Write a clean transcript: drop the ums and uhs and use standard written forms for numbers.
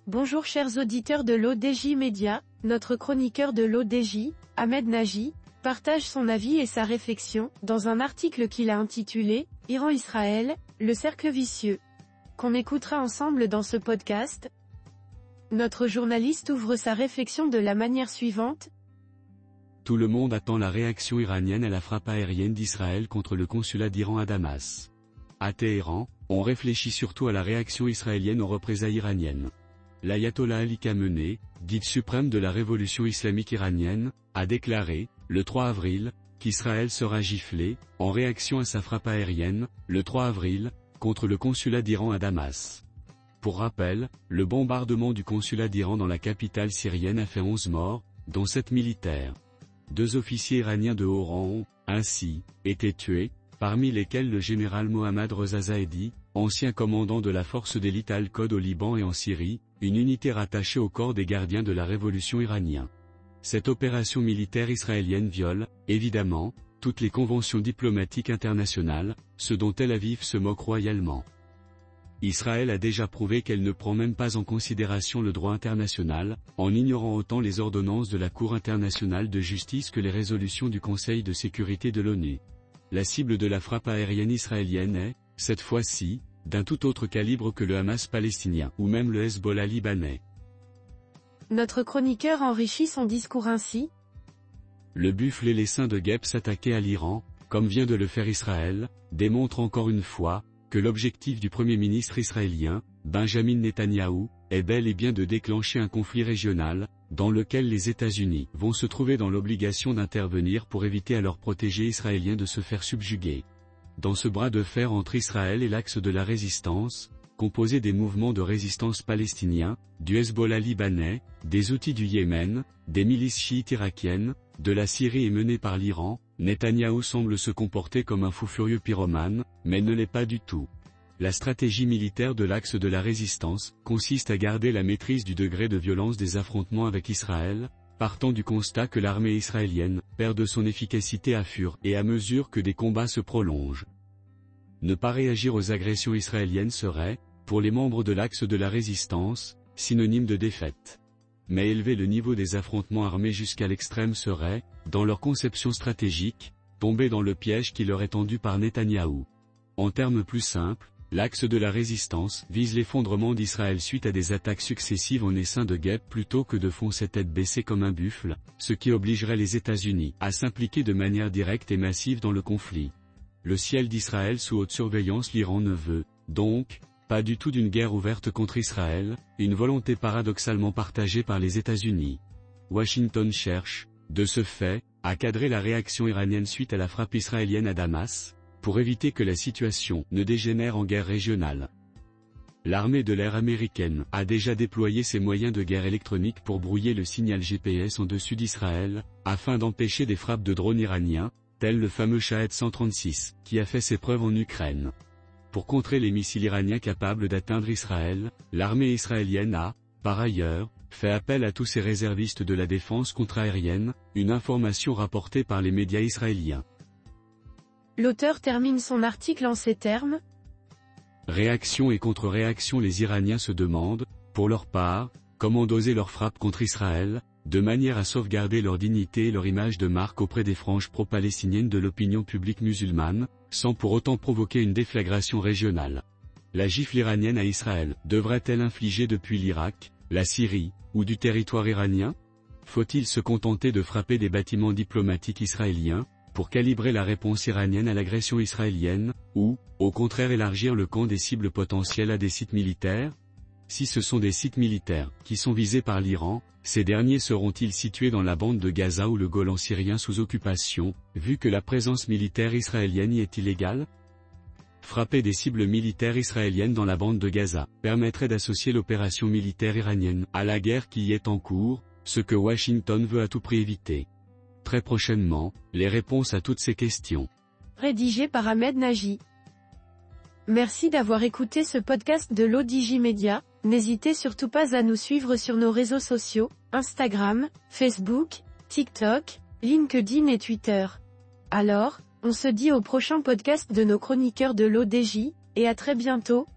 Bonjour chers auditeurs de l'ODJ Média, notre chroniqueur de l'ODJ, Ahmed Nagy, partage son avis et sa réflexion, dans un article qu'il a intitulé « Iran-Israël, le cercle vicieux », qu'on écoutera ensemble dans ce podcast. Notre journaliste ouvre sa réflexion de la manière suivante. Tout le monde attend la réaction iranienne à la frappe aérienne d'Israël contre le consulat d'Iran à Damas. À Téhéran, on réfléchit surtout à la réaction israélienne aux représailles iraniennes. L'ayatollah Ali Khamenei, guide suprême de la révolution islamique iranienne, a déclaré, le 3 avril, qu'Israël sera giflé, en réaction à sa frappe aérienne, le 3 avril, contre le consulat d'Iran à Damas. Pour rappel, le bombardement du consulat d'Iran dans la capitale syrienne a fait 11 morts, dont 7 militaires. 2 officiers iraniens de haut rang ont, ainsi, été tués, parmi lesquels le général Mohammad Reza Zahedi, ancien commandant de la force d'élite Al-Qod au Liban et en Syrie, une unité rattachée au corps des gardiens de la révolution iranien. Cette opération militaire israélienne viole, évidemment, toutes les conventions diplomatiques internationales, ce dont Tel Aviv se moque royalement. Israël a déjà prouvé qu'elle ne prend même pas en considération le droit international, en ignorant autant les ordonnances de la Cour internationale de justice que les résolutions du Conseil de sécurité de l'ONU. La cible de la frappe aérienne israélienne est, cette fois-ci, d'un tout autre calibre que le Hamas palestinien, ou même le Hezbollah libanais. Notre chroniqueur enrichit son discours ainsi. Le buffle et l'essaim de guêpes s'attaquer à l'Iran, comme vient de le faire Israël, démontre encore une fois, que l'objectif du Premier ministre israélien, Benjamin Netanyahou, est bel et bien de déclencher un conflit régional, dans lequel les États-Unis vont se trouver dans l'obligation d'intervenir pour éviter à leurs protégés israéliens de se faire subjuguer. Dans ce bras de fer entre Israël et l'axe de la résistance, composé des mouvements de résistance palestiniens, du Hezbollah libanais, des outils du Yémen, des milices chiites irakiennes, de la Syrie et menées par l'Iran, Netanyahou semble se comporter comme un fou furieux pyromane, mais ne l'est pas du tout. La stratégie militaire de l'axe de la résistance consiste à garder la maîtrise du degré de violence des affrontements avec Israël, partant du constat que l'armée israélienne perd de son efficacité à fur et à mesure que des combats se prolongent. Ne pas réagir aux agressions israéliennes serait, pour les membres de l'axe de la résistance, synonyme de défaite. Mais élever le niveau des affrontements armés jusqu'à l'extrême serait, dans leur conception stratégique, tomber dans le piège qui leur est tendu par Netanyahou. En termes plus simples, l'axe de la résistance vise l'effondrement d'Israël suite à des attaques successives en essaim de guêpes plutôt que de foncer tête baissée comme un buffle, ce qui obligerait les États-Unis à s'impliquer de manière directe et massive dans le conflit. Le ciel d'Israël sous haute surveillance, l'Iran ne veut, donc, pas du tout d'une guerre ouverte contre Israël, une volonté paradoxalement partagée par les États-Unis. Washington cherche, de ce fait, à cadrer la réaction iranienne suite à la frappe israélienne à Damas, pour éviter que la situation ne dégénère en guerre régionale. L'armée de l'air américaine a déjà déployé ses moyens de guerre électronique pour brouiller le signal GPS en dessus d'Israël, afin d'empêcher des frappes de drones iraniens, tel le fameux Shahed 136, qui a fait ses preuves en Ukraine. Pour contrer les missiles iraniens capables d'atteindre Israël, l'armée israélienne a, par ailleurs, fait appel à tous ses réservistes de la défense contre-aérienne, une information rapportée par les médias israéliens. L'auteur termine son article en ces termes. Réaction et contre-réaction. Les Iraniens se demandent, pour leur part, comment doser leur frappe contre Israël, de manière à sauvegarder leur dignité et leur image de marque auprès des franges pro-palestiniennes de l'opinion publique musulmane, sans pour autant provoquer une déflagration régionale. La gifle iranienne à Israël devrait-elle infliger depuis l'Irak, la Syrie, ou du territoire iranien? Faut-il se contenter de frapper des bâtiments diplomatiques israéliens, pour calibrer la réponse iranienne à l'agression israélienne, ou, au contraire élargir le camp des cibles potentielles à des sites militaires? Si ce sont des sites militaires qui sont visés par l'Iran, ces derniers seront-ils situés dans la bande de Gaza ou le Golan syrien sous occupation, vu que la présence militaire israélienne y est illégale? Frapper des cibles militaires israéliennes dans la bande de Gaza permettrait d'associer l'opération militaire iranienne à la guerre qui y est en cours, ce que Washington veut à tout prix éviter. Très prochainement, les réponses à toutes ces questions. Rédigé par Ahmed Nagy. Merci d'avoir écouté ce podcast de l'ODJ Média. N'hésitez surtout pas à nous suivre sur nos réseaux sociaux, Instagram, Facebook, TikTok, LinkedIn et Twitter. Alors, on se dit au prochain podcast de nos chroniqueurs de l'ODJ, et à très bientôt.